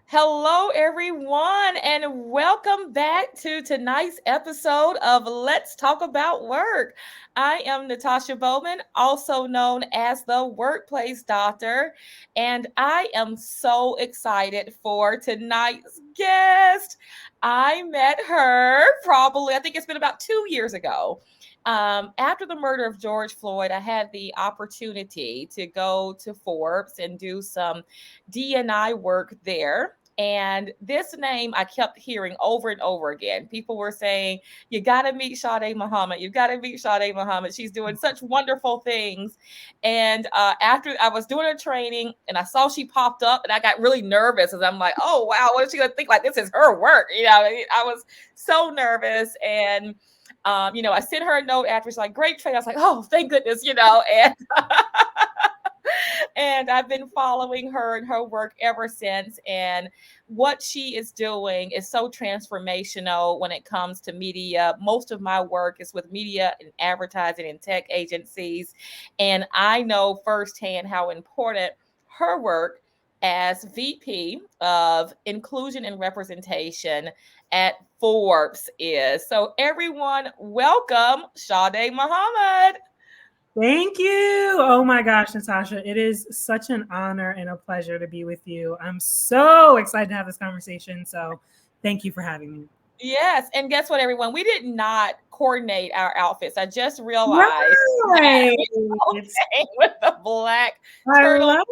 Hello, everyone, and welcome back to tonight's episode of Let's Talk About Work. I am Natasha Bowman, also known as the Workplace Doctor, and I am so excited for tonight's guest. I met her probably, I think it's been about 2 years ago. After the murder of George Floyd, I had the opportunity to go to Forbes and do some D&I work there. And this name I kept hearing over and over again. People were saying, you got to meet Sade Muhammad. You got to meet Sade Muhammad. She's doing such wonderful things. And after I was doing a training and I saw she popped up and I got really nervous as I'm like, oh, wow, what is she going to think? Like, this is her work. I was so nervous. And I sent her a note after. She's like, great training. I was like, oh, thank goodness, and and I've been following her and her work ever since. And what she is doing is so transformational when it comes to media. Most of my work is with media and advertising and tech agencies. And I know firsthand how important her work as VP of Inclusion and Representation at Forbes is. So, everyone, welcome Sade Muhammad. Thank you. Oh my gosh, Natasha. It is such an honor and a pleasure to be with you. I'm so excited to have this conversation. So thank you for having me. Yes, and guess what, everyone? We did not coordinate our outfits. I just realized that Right. we both came with the black I turtle. love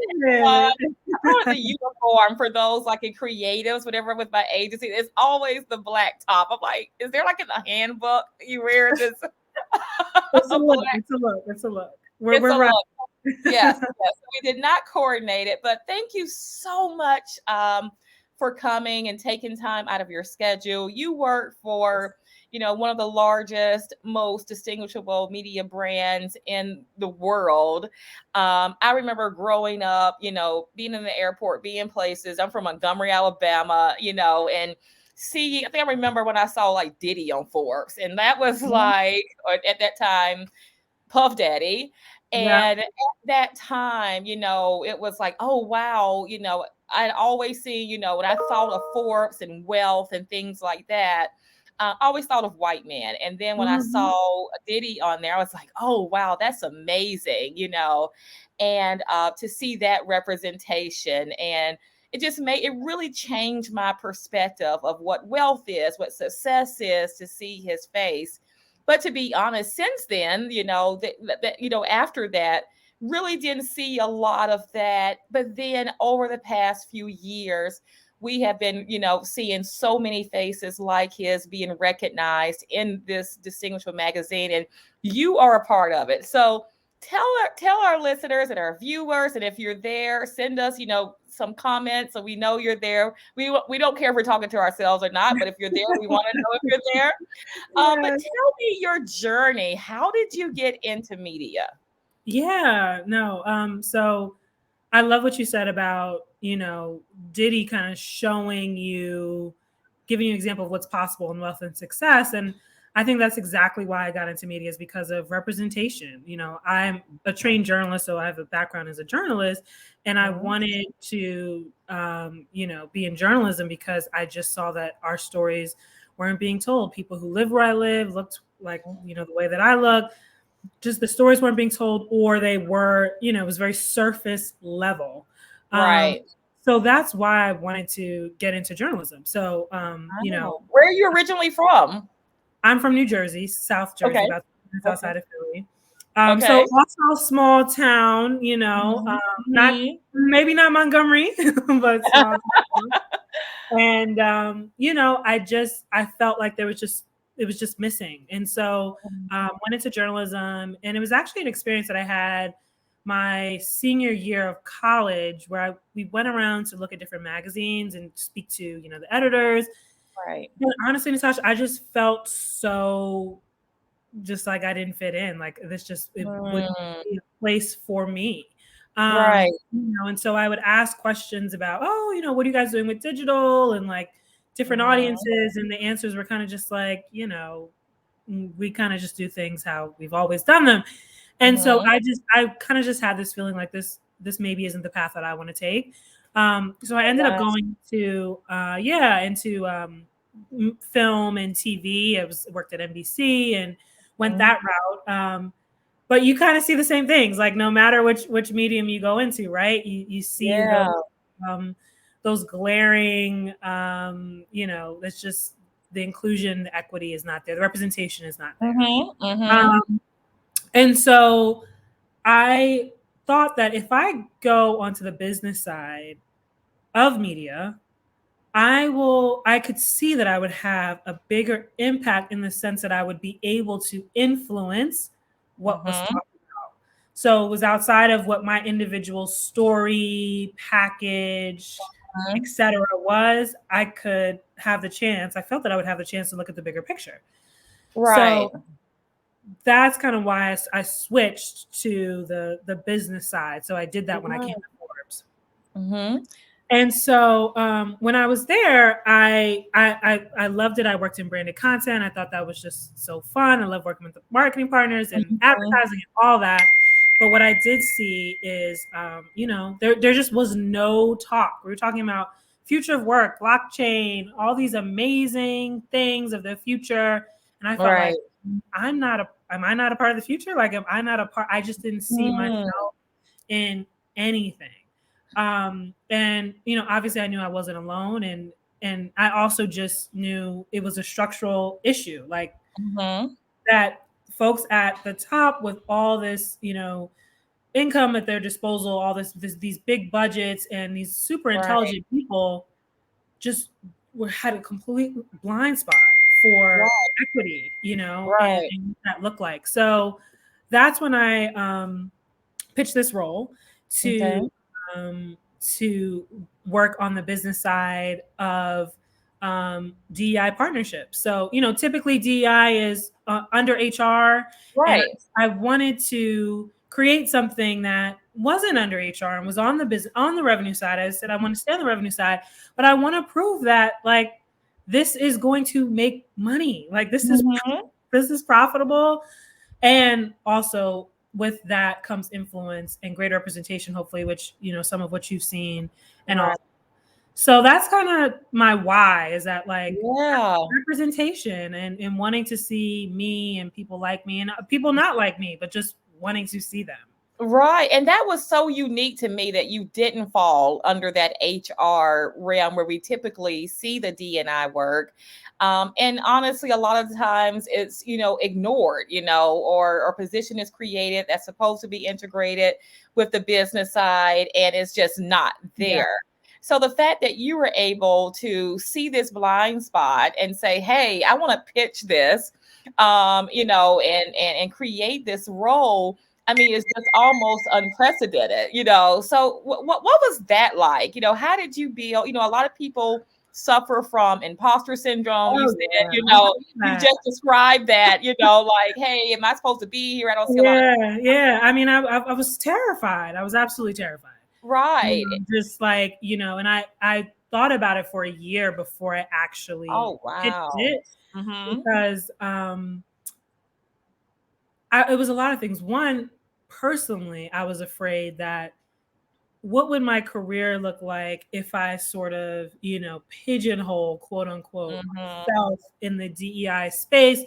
I it. call it the uniform for those like in creatives, whatever, with my agency. It's always the black top. I'm like, is there like in the handbook you wear this It's a look. black? It's a look. It's a look. It's We're a right. look. Yes, yes. We did not coordinate it, but thank you so much for coming and taking time out of your schedule. You work for, one of the largest, most distinguishable media brands in the world. I remember growing up, being in the airport, being places. I'm from Montgomery, Alabama, and see, I think I remember when I saw like Diddy on Forbes, and that was like, or at that time, Puff Daddy. Yeah. And at that time, it was like, oh, wow, I'd always see, when I thought of Forbes and wealth and things like that, I always thought of white men. And then when I Mhm. saw Diddy on there, I was like, oh, wow, that's amazing, and to see that representation and it really changed my perspective of what wealth is, what success is to see his face. But to be honest, since then, after that, really didn't see a lot of that. But then over the past few years, we have been, seeing so many faces like his being recognized in this distinguished magazine, and you are a part of it. So tell our listeners and our viewers, and if you're there, send us, some comments so we know you're there. We don't care if we're talking to ourselves or not, but if you're there, we want to know if you're there. But Yeah. tell me your journey. How did you get into media? Yeah. No. So I love what you said about, Diddy kind of showing you, giving you an example of what's possible in wealth and success. And I think that's exactly why I got into media, is because of representation. I'm a trained journalist, so I have a background as a journalist, and I Mhm. wanted to, be in journalism because I just saw that our stories weren't being told. People who live where I live looked like, the way that I look, just the stories weren't being told, or they were, it was very surface level. Um, Right. so that's why I wanted to get into journalism. So, Oh, where are you originally from? I'm from New Jersey, South Jersey, Okay. about 2 minutes Okay. outside of Philly. So Okay. also a small town, Mhm. not Mhm. maybe not Montgomery, but small town. And I felt like it was just missing. And so went into journalism, and it was actually an experience that I had my senior year of college, where we went around to look at different magazines and speak to the editors. Right. And honestly, Natasha, I just felt so, just like I didn't fit in. Like, it wouldn't Mm, be a place for me. right. And so I would ask questions about, oh, what are you guys doing with digital, and like different Mhm. audiences, and the answers were kind of just like, we kind of just do things how we've always done them. And so Mhm. I kind of just had this feeling like this maybe isn't the path that I want to take. So I ended up going to film and TV. Worked at NBC and went that route. But you kind of see the same things, like no matter which medium you go into, right? You see those glaring, it's just the inclusion, the equity is not there, the representation is not there. And so I thought that if I go onto the business side of media, I could see that I would have a bigger impact in the sense that I would be able to influence what was talked about. So it was outside of what my individual story, package, etc. was. I could have the chance. I felt that I would have the chance to look at the bigger picture. Right. So that's kind of why I switched to the business side. So I did that when I came to Forbes. And so when I was there, I loved it. I worked in branded content. I thought that was just so fun. I love working with the marketing partners and advertising and all that. But what I did see is, there just was no talk. We were talking about future of work, blockchain, all these amazing things of the future. And I felt like, am I not a part of the future? Like, am I not a part? I just didn't see myself in anything. And obviously I knew I wasn't alone, and I also just knew it was a structural issue, like that folks at the top with all this, income at their disposal, all these big budgets and these super intelligent people just had a complete blind spot for equity, and what that looked like. So that's when I pitched this role to work on the business side of DEI partnerships. So, typically DEI is under HR, and I wanted to create something that wasn't under HR and was on the revenue side. I said I want to stay on the revenue side, but I want to prove that like this is going to make money. Like this is profitable, and also with that comes influence and greater representation, hopefully, which some of what you've seen and all. So that's kind of my why, is that like representation and wanting to see me and people like me and people not like me, but just wanting to see them. Right. And that was so unique to me that you didn't fall under that HR realm where we typically see the D&I work. And honestly, a lot of the times it's, ignored, or position is created that's supposed to be integrated with the business side, and it's just not there. Yeah. So the fact that you were able to see this blind spot and say, hey, I want to pitch this, and create this role, I mean, it's just almost unprecedented, So what was that like? How did you build? A lot of people suffer from imposter syndrome. You said, you just described that, like, hey, am I supposed to be here? I don't see a lot of. Yeah. I mean, I was terrified. I was absolutely terrified. Right. Just like, and I thought about it for a year before I actually pitched it, because it was a lot of things. One, personally, I was afraid that what would my career look like if I sort of, pigeonhole, quote unquote, myself in the DEI space.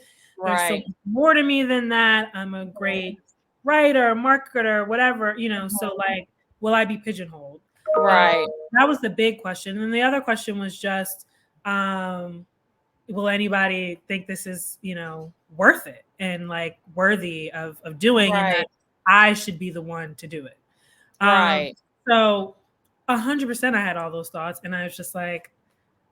There's so much more to me than that. I'm a great writer, marketer, whatever, so like, will I be pigeonholed? Right. That was the big question. And the other question was just, will anybody think this is, worth it and like worthy of doing, and that I should be the one to do it. So 100% I had all those thoughts, and I was just like,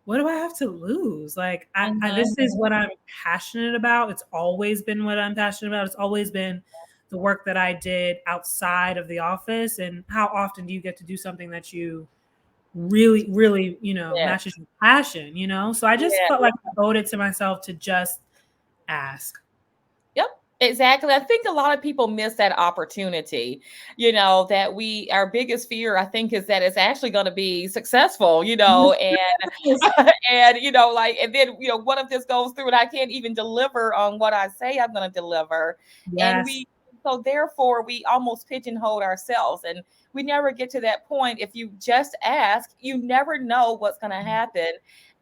what do I have to lose? Like, this is what I'm passionate about. It's always been what I'm passionate about. It's always been the work that I did outside of the office. And how often do you get to do something that you really, really, matches your passion, So I just felt like I owed it to myself to just ask. Yep. Exactly. I think a lot of people miss that opportunity, that our biggest fear, I think, is that it's actually going to be successful, and, and, and then, what if this goes through and I can't even deliver on what I say I'm going to deliver? Yes. And we so therefore we almost pigeonhole ourselves, and we never get to that point. If you just ask, you never know what's going to happen.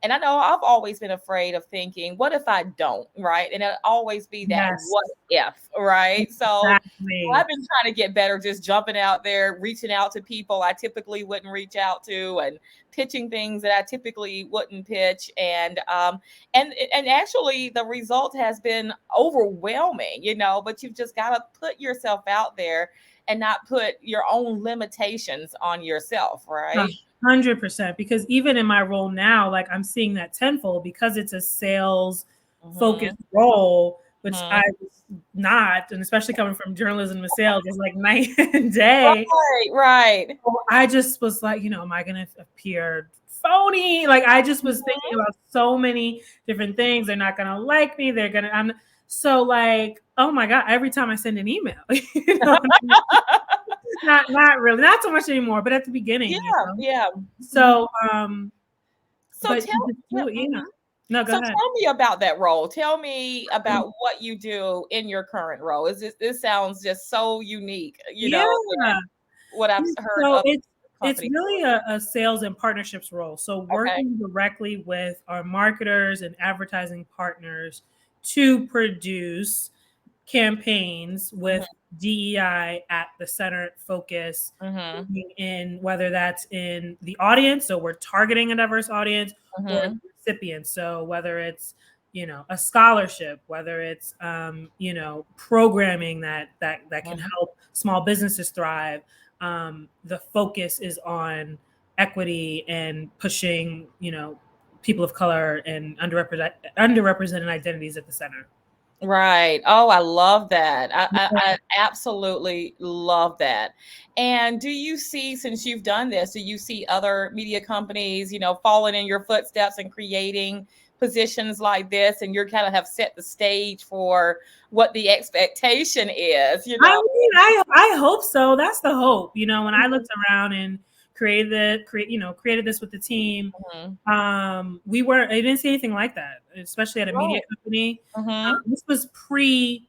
And I know I've always been afraid of thinking, what if I don't, right? And it'll always be that Yes, what if, right? So exactly. I've been trying to get better, just jumping out there, reaching out to people I typically wouldn't reach out to, and pitching things that I typically wouldn't pitch. And actually the result has been overwhelming, but you've just got to put yourself out there and not put your own limitations on yourself, A right? 100%. Because even in my role now, like I'm seeing that tenfold because it's a sales Mm-hmm. focused role, which I Mm-hmm. was not, and especially coming from journalism and sales, is like night and day. Right, right. So I just was like, am I going to appear phony? Like I just was thinking Mhm. about so many different things. They're not going to like me. They're going to. I'm so like, oh my god! Every time I send an email, not really, not so much anymore. But at the Yeah, beginning, yeah. Mhm. So, So but you tell just yeah, do it, mhm. No, go So ahead. tell me about that role. Tell me about what you do in your current role. Is this sounds just so unique, Yeah. than what I've heard So of it's companies really doing. a sales and partnerships role. So Okay. working directly with our marketers and advertising partners to produce campaigns with Mhm. DEI at the center focus, Mhm. bringing in whether that's in the audience, so we're targeting a diverse audience, or Mhm. recipients. So whether it's a scholarship, whether it's programming that can Mhm. help small businesses thrive. The focus is on equity and pushing people of color and underrepresented identities at the center. Right. Oh, I love that. I absolutely love that. And do you see, since you've done this, do you see other media companies, following in your footsteps and creating positions like this? And you're kind of have set the stage for what the expectation is, I mean, I hope so. That's the hope. When I looked around and created this with the team, Mhm. I didn't see anything like that, especially at a media Right. company. Mhm. This was pre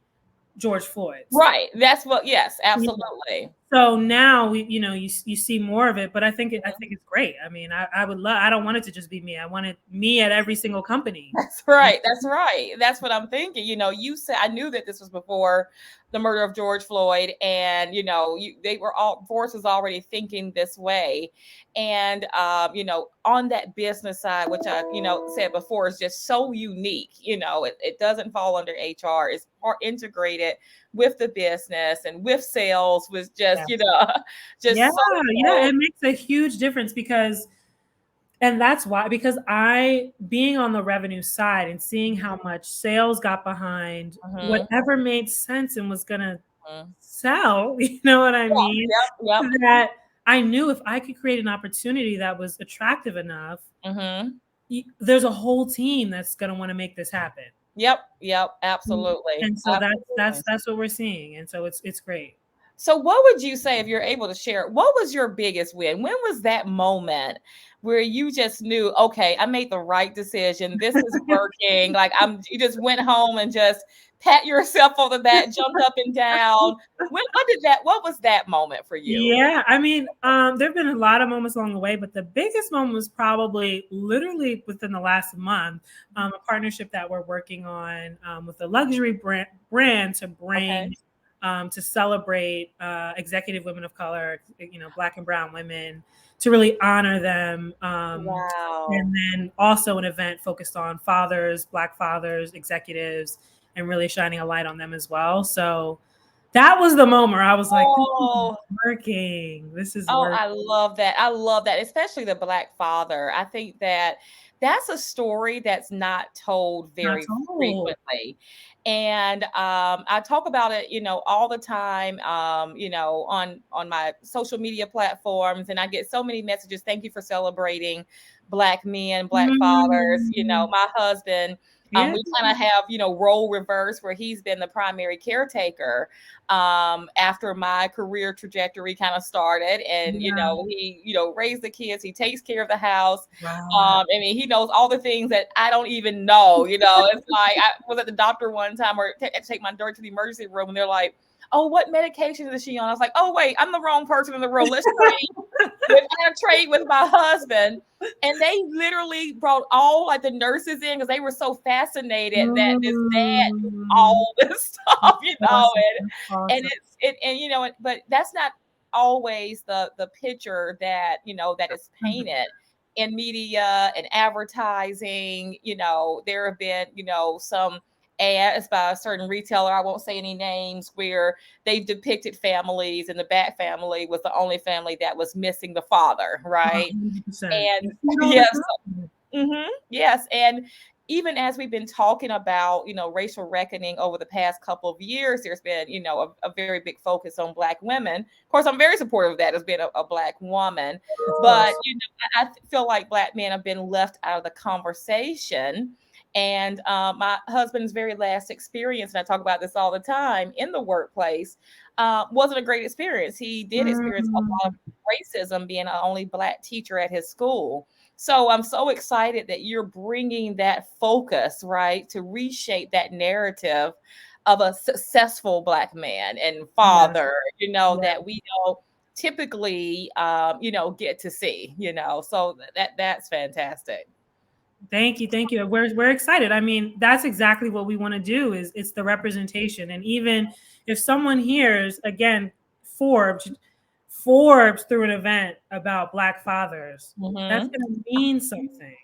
George Floyd. Right. That's what, yes, Yeah. absolutely. So now you see more of it, but I think it's great. I mean, I would love. I don't want it to just be me. I want it me at every single company. That's right. That's right. That's what I'm thinking. You said I knew that this was before the murder of George Floyd, and they were all forces already thinking this way, and on that business side, which I said before, is just so unique. It doesn't fall under HR. It's part integrated with the business and with sales was just Yeah, just so yeah, it makes a huge difference and that's why, because being on the revenue side and seeing how much sales got behind mhm, whatever made sense and was gonna mhm. sell, you know what I Yeah, mean? yep, yep. That I knew if I could create an opportunity that was attractive enough, Mhm. there's a whole team that's gonna want to make this happen. Yep, yep, absolutely, And so that's absolutely. that's that's what we're seeing. And so it's great. So, what would you say if you're able to share? What was your biggest win? When was that moment where you just knew, okay, I made the right decision. This is working. Like you just went home and just pat yourself on the back, jumped up and down. What was that moment for you? Yeah, I mean, there have been a lot of moments along the way, but the biggest moment was probably literally within the last month. A partnership that we're working on with a luxury brand to Okay. bring to celebrate executive women of color, Black and Brown women, to really honor them. Wow. And then also an event focused on fathers, Black fathers, executives, and really shining a light on them as well. So that was the moment where I was like, this is Oh, working. This is Oh, working. I love that. I love that, especially the Black father. I think that that's a story that's not told Not very told. frequently. And I talk about it, all the time, on my social media platforms, and I get so many messages. Thank you for celebrating Black men, Black fathers. Mm, My husband. yeah. We kind of have, role reverse where he's been the primary caretaker after my career trajectory kind of started. And, Yeah. he, raised the kids, he takes care of the house. Wow. I mean, he knows all the things that I don't even know. It's like I was at the doctor one time or take my daughter to the emergency room and they're like, oh, what medication is she on? I was like, oh, wait, I'm the wrong person in the room. Let's trade. I trade with my husband. And they literally brought all like the nurses in because they were so fascinated that this dad knew all this stuff, Awesome. and Awesome. but that's not always the picture that that is painted in media and advertising. There have been some ads by a certain retailer, I won't say any names, where they depicted families, and the Bat family was the only family that was missing the father, right? 100%. And yes, yes, and even as we've been talking about racial reckoning over the past couple of years, there's been a very big focus on Black women. Of course, I'm very supportive of that as being a Black woman, but I feel like Black men have been left out of the conversation. And my husband's very last experience, and I talk about this all the time in the workplace, wasn't a great experience. He did experience a lot of racism being an only Black teacher at his school. So I'm so excited that you're bringing that focus, right, to reshape that narrative of a successful Black man and father, that we don't typically, get to see, so that's fantastic. Thank you. We're excited. I mean, that's exactly what we want to do. It's the representation. And even if someone hears again, Forbes threw an event about Black fathers, that's going to mean something.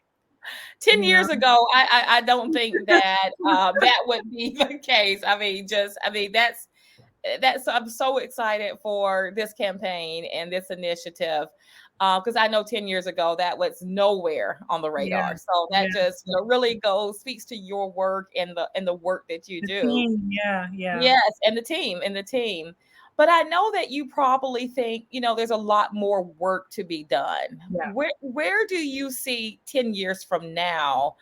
10 years ago, I don't think that that would be the case. I mean, that's I'm so excited for this campaign and this initiative, because I know 10 years ago that was nowhere on the radar. So that just really speaks to your work and the work that you do. Team, Yes, and the team. But I know that you probably think, there's a lot more work to be done. Yeah. Where do you see 10 years from now,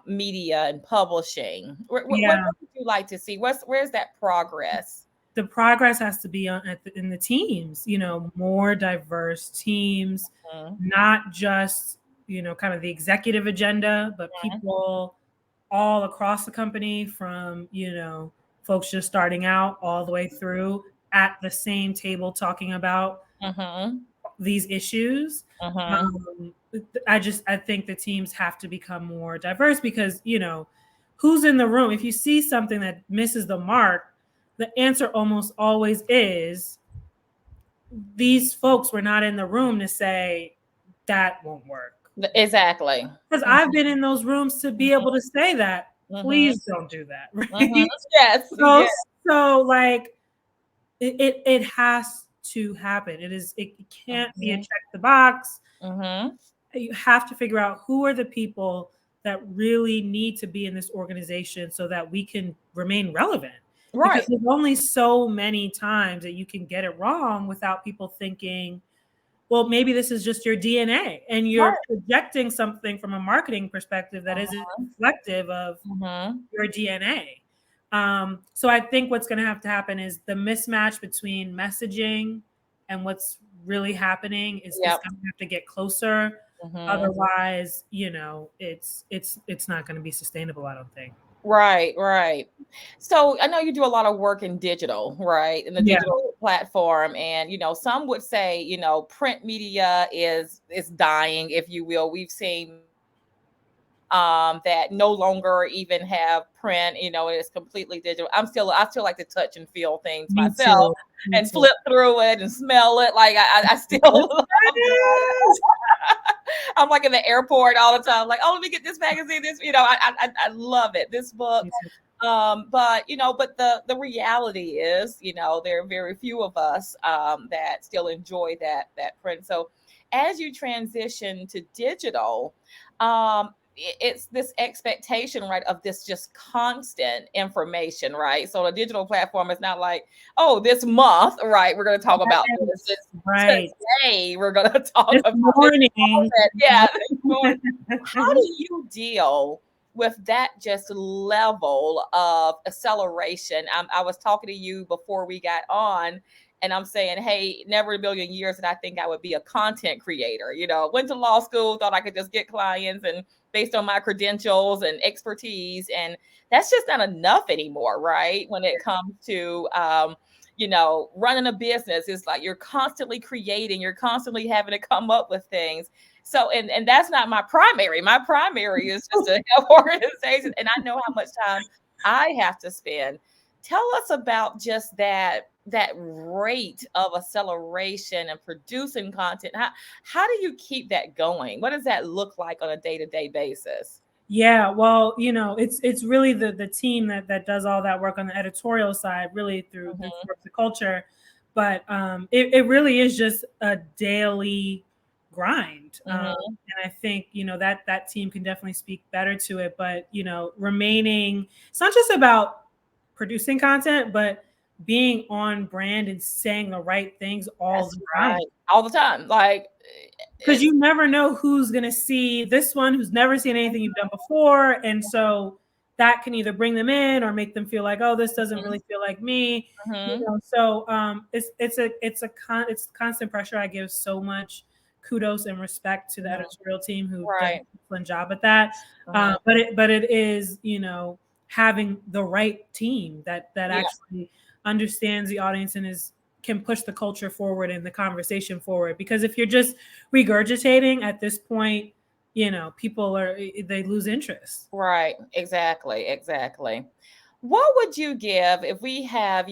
media and publishing? What would you like to see? Where's that progress? The progress has to be in the teams, more diverse teams, not just, kind of the executive agenda, but people all across the company, from, folks just starting out all the way through at the same table talking about these issues. I think the teams have to become more diverse because, who's in the room? If you see something that misses the mark, the answer almost always is these folks were not in the room to say that won't work. Exactly. Because I've been in those rooms to be able to say that. Please don't do that. Right? Yes. So like it has to happen. It can't be a check the box. You have to figure out who are the people that really need to be in this organization so that we can remain relevant. Right. Because there's only so many times that you can get it wrong without people thinking, well, maybe this is just your DNA and you're projecting something from a marketing perspective that isn't reflective of your DNA. So I think what's going to have to happen is the mismatch between messaging and what's really happening is going to have to get closer. Otherwise, it's not going to be sustainable, I don't think. Right. So I know you do a lot of work in digital, right? In the digital platform. And, some would say, print media is dying, if you will. We've seen that no longer even have print, it's completely digital. I still like to touch and feel things myself and flip through it and smell it. Like I still love it. I'm like in the airport all the time, like, oh, let me get this magazine. This, I love it. This book. But the reality is, there are very few of us that still enjoy that print. So as you transition to digital, it's this expectation, right, of this just constant information, right? So a digital platform is not like, oh, this month, right, we're going to talk about this. Today we're going to talk about morning. This morning. How do you deal with that just level of acceleration? I was talking to you before we got on, and I'm saying, hey, never in a million years that I think I would be a content creator. Went to law school, thought I could just get clients and based on my credentials and expertise. And that's just not enough anymore, right? When it comes to running a business is like you're constantly creating, you're constantly having to come up with things. So, and that's not my primary. My primary is just to help organizations, and I know how much time I have to spend. Tell us about just that rate of acceleration and producing content. How do you keep that going? What does that look like on a day-to-day basis? Yeah, well, it's really the team that does all that work on the editorial side, really through Mm-hmm. Forbes Culture. But it really is just a daily grind. Mm-hmm. And I think that team can definitely speak better to it. But remaining, it's not just about producing content, but being on brand and saying the right things all That's the time, right. All the time. Like because it's you never know who's going to see this one who's never seen anything you've done before. And so that can either bring them in or make them feel like, oh, this doesn't really feel like me. mm-hmm. So it's constant pressure. I give so much kudos and respect to the Mm-hmm. editorial team who does an Right. excellent job at that. Mm-hmm. But it is having the right team that Yeah. actually understands the audience and can push the culture forward and the conversation forward. Because if you're just regurgitating at this point, people they lose interest. Right. Exactly. Exactly. What would you give if we have,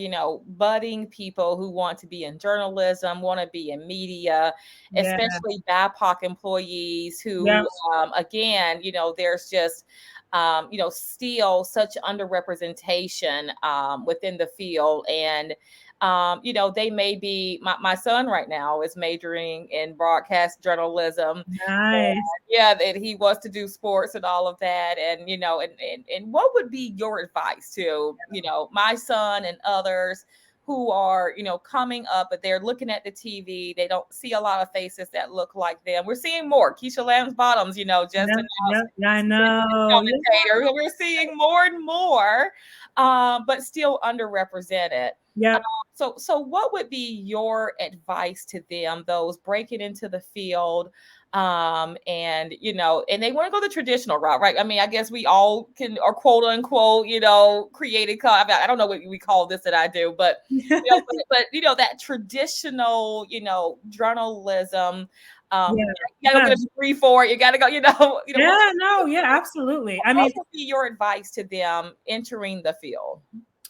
budding people who want to be in journalism, want to be in media, Yeah. especially BIPOC employees Yeah. who, again, there's just, still such underrepresentation within the field. And, they may be, my son right now is majoring in broadcast journalism. Nice. Yeah, that he wants to do sports and all of that. And and what would be your advice to my son and others who are coming up, but they're looking at the TV, they don't see a lot of faces that look like them. We're seeing more. Keisha Lamb's Bottoms, just Yeah. announced Yeah. I know. commentator, who we're seeing more and more, but still underrepresented. Yep. So what would be your advice to them, those breaking into the field, and and they want to go the traditional route, right? I mean, I guess we all can, or quote unquote, created I don't know what we call this that I do, but Yeah. that traditional, journalism. Yeah. You gotta go get a degree for it. You gotta go, Yeah. No. Yeah. Absolutely. I what mean, would be your advice to them entering the field?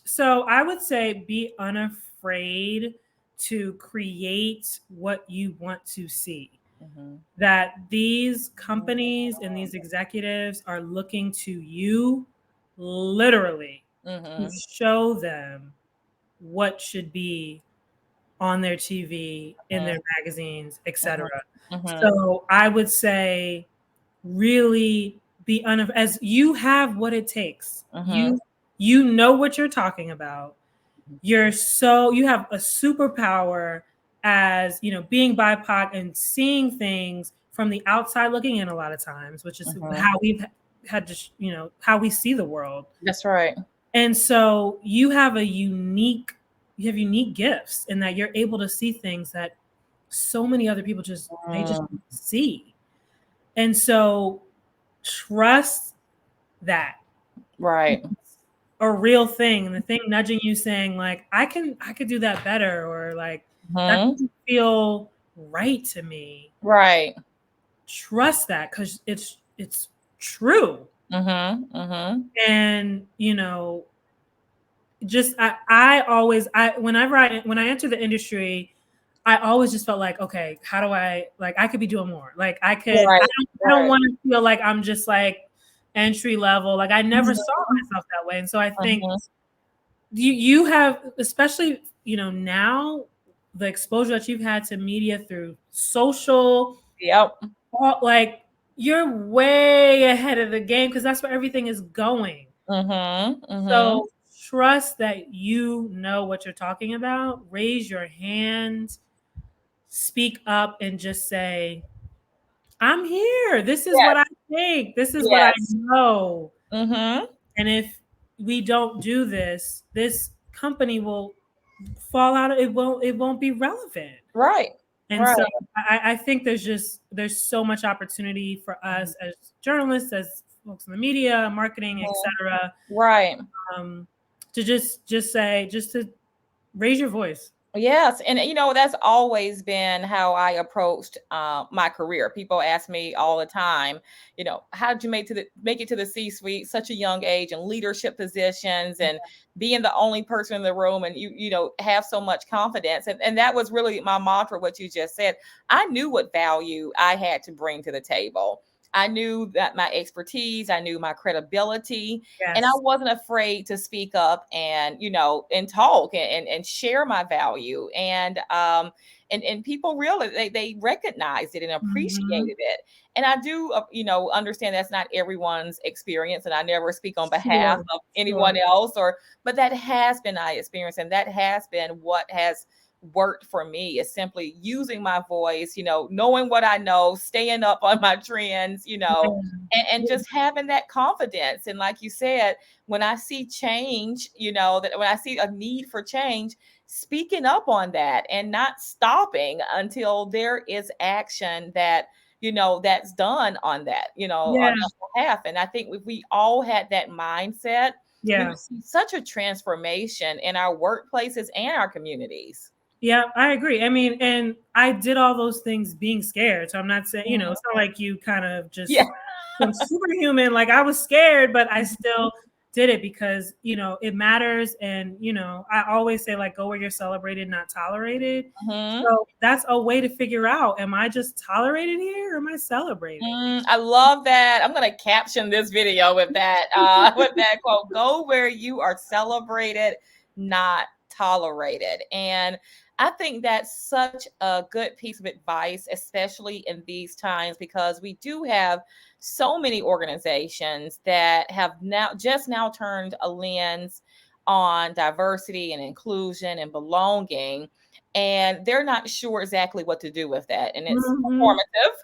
so I would say be unafraid to create what you want to see. Mm-hmm. That these companies and these executives are looking to you literally to Mm-hmm. show them what should be on their TV, in their magazines, etc. Mm-hmm. So I would say really be as you have what it takes. Mm-hmm. You know what you're talking about. You have a superpower as being BIPOC and seeing things from the outside looking in a lot of times, which is Mm-hmm. how we've had to how we see the world. That's right. And so you have unique gifts in that you're able to see things that so many other people just don't see. And so trust that. Right. A real thing, and the thing nudging you saying like I could do that better, or like that doesn't feel right to me. Right. Trust that, because it's true. Mm-hmm. Mm-hmm. And just I always when I enter the industry, I always just felt like, okay, how do I could be doing more. Like I Right. don't want to feel like I'm just like entry level. Like I never saw Mm-hmm. myself that way. And so I think Mm-hmm. you have, especially now, the exposure that you've had to media through social, Yep. like you're way ahead of the game, because that's where everything is going. Mm-hmm. Mm-hmm. So trust that you know what you're talking about. Raise your hand, speak up, and just say, I'm here. This is what Yes. I think. This is what I Yes. know. Mm-hmm. And if we don't do this, this company will fall out. It won't be relevant. Right. And Right. so I think there's so much opportunity for us as journalists, as folks in the media, marketing, Mhm. etc. Right. To just say, just to Raise your voice. Yes, and that's always been how I approached my career. People ask me all the time, how did you make it to the C-suite, such a young age, and leadership positions, and being the only person in the room, and you have so much confidence, and that was really my mantra. What you just said, I knew what value I had to bring to the table. I knew that my expertise, I knew my credibility, and I Yes. wasn't afraid to speak up and and talk and share my value. And people really they recognized it and Hmm. appreciated it. And I do understand that's not everyone's experience, and I never speak on behalf Sure. of Sure. anyone else, or but that has been my experience, and that has been what has worked for me, is simply using my voice, knowing what I know, staying up on my trends, Yeah. and just having that confidence. And like you said, when I see change, that when I see a need for change, speaking up on that and not stopping until there is action that's done on that, Yeah. on that behalf. And I think if we all had that mindset, we Yeah. would see such a transformation in our workplaces and our communities. Yeah, I agree. I mean, and I did all those things being scared. So I'm not saying, it's not like you kind of Yeah. just some superhuman. Like I was scared, but I still did it because, it matters. And, I always say, like, go where you're celebrated, not tolerated. Mhm. So that's a way to figure out, am I just tolerated here or am I celebrated? I love that. I'm gonna caption this video with that with that quote. Go where you are celebrated, not tolerated. And I think that's such a good piece of advice, especially in these times, because we do have so many organizations that have now turned a lens on diversity and inclusion and belonging, and they're not sure exactly what to do with that. And it's Hmm. performative,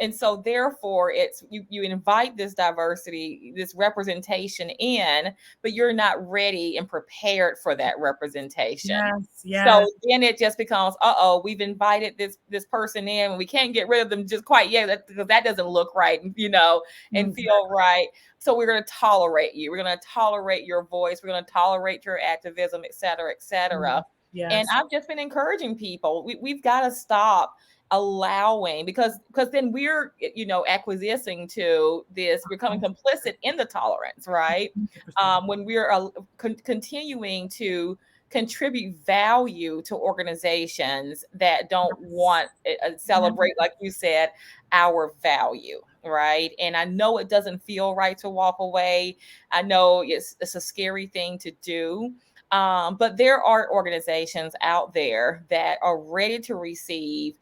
and so therefore it's you invite this diversity, this representation in, but you're not ready and prepared for that representation. Yes, So yes. then it just becomes, we've invited this person in, and we can't get rid of them just quite yet, because that doesn't look right, and feel Exactly. right. So we're going to tolerate you. We're going to tolerate your voice. We're going to tolerate your activism, et cetera, et cetera. And Yes. I've just been encouraging people. We've got to stop allowing, because then we're acquiescing to this, becoming complicit in the tolerance, right? 100%. When we're continuing to contribute value to organizations that don't Yes. want celebrate, like you said, our value, right? And I know it doesn't feel right to walk away. I know it's a scary thing to do, but there are organizations out there that are ready to receive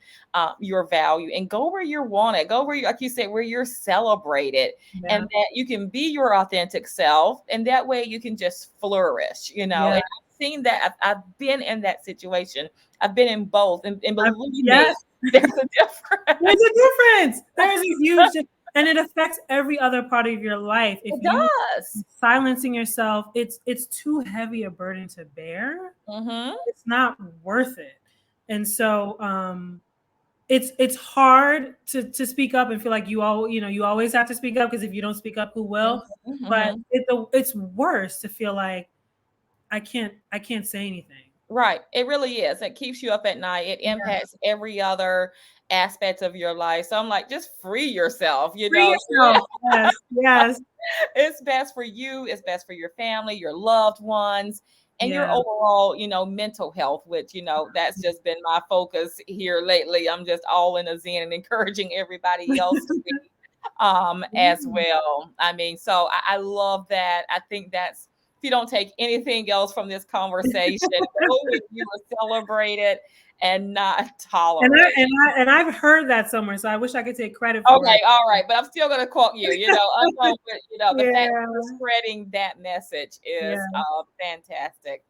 your value, and go where you're wanted, go where you, like you said, where you're celebrated, and Yeah. that you can be your authentic self, and that way you can just flourish, Yeah. and I've seen that. I've been in that situation. I've been in both, and believe me, Yes. there's a difference. There's a difference. There's a huge and it affects every other part of your life. If It you does. silencing yourself, it's too heavy a burden to bear. Mm-hmm. It's not worth it. And so it's hard to speak up and feel like you always have to speak up, because if you don't speak up, who will? Mm-hmm. But Mm-hmm. it's worse to feel like I can't say anything. Right. It really is. It keeps you up at night. It Yeah. impacts every other aspect of your life. So I'm like, just free yourself, Free yourself. Yes. Yes. It's best for you, it's best for your family, your loved ones, and your Yeah. overall, mental health, which, that's just been my focus here lately. I'm just all in a zen and encouraging everybody else to be as well. I mean, so I love that. I think that's, if you don't take anything else from this conversation, go with you are celebrated and not And I tolerated. and I and I've heard that somewhere, so I wish I could take credit for Okay, it. all right, but I'm still gonna quote you. I'm going with, the fact that you're Yeah. spreading that message is Yeah. fantastic.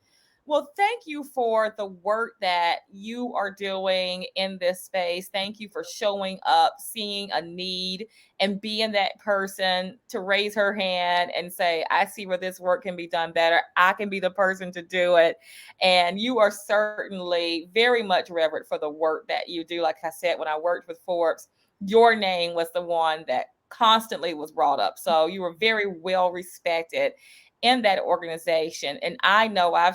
Well, thank you for the work that you are doing in this space. Thank you for showing up, seeing a need, and being that person to raise her hand and say, I see where this work can be done better. I can be the person to do it. And you are certainly very much revered for the work that you do. Like I said, when I worked with Forbes, your name was the one that constantly was brought up. So you were very well respected. in that organization. And I know I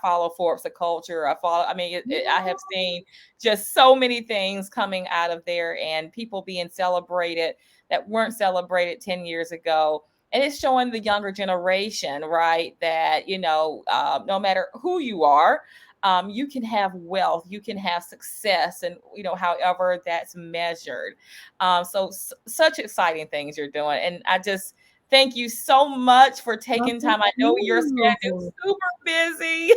follow Forbes the culture. I have seen just so many things coming out of there and people being celebrated that weren't celebrated 10 years ago. And it's showing the younger generation, right, that, no matter who you are, you can have wealth, you can have success, and, however that's measured. Such exciting things you're doing. And I just, thank you so much for Well, taking thank time. I know your schedule's you. super busy,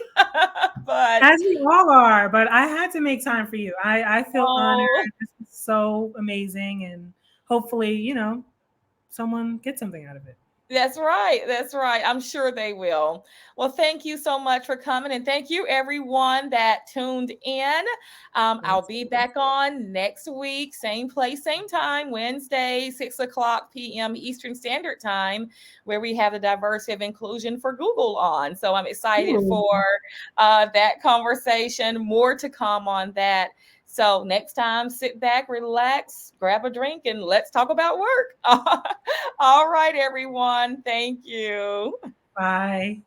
but As we all are, but I had to make time for you. I feel honored. oh, This is so amazing. And hopefully, someone gets something out of it. that's right. That's right. I'm sure they will. Well, thank you so much for coming. And thank you, everyone that tuned in. I'll Thanks. be back on next week, same place, same time, Wednesday, 6 o'clock p.m. Eastern Standard Time, where we have the diversity of inclusion for Google on. So I'm excited Ooh, for that conversation. More to come on that. So next time, sit back, relax, grab a drink, and let's talk about work. All right, everyone. Thank you. bye.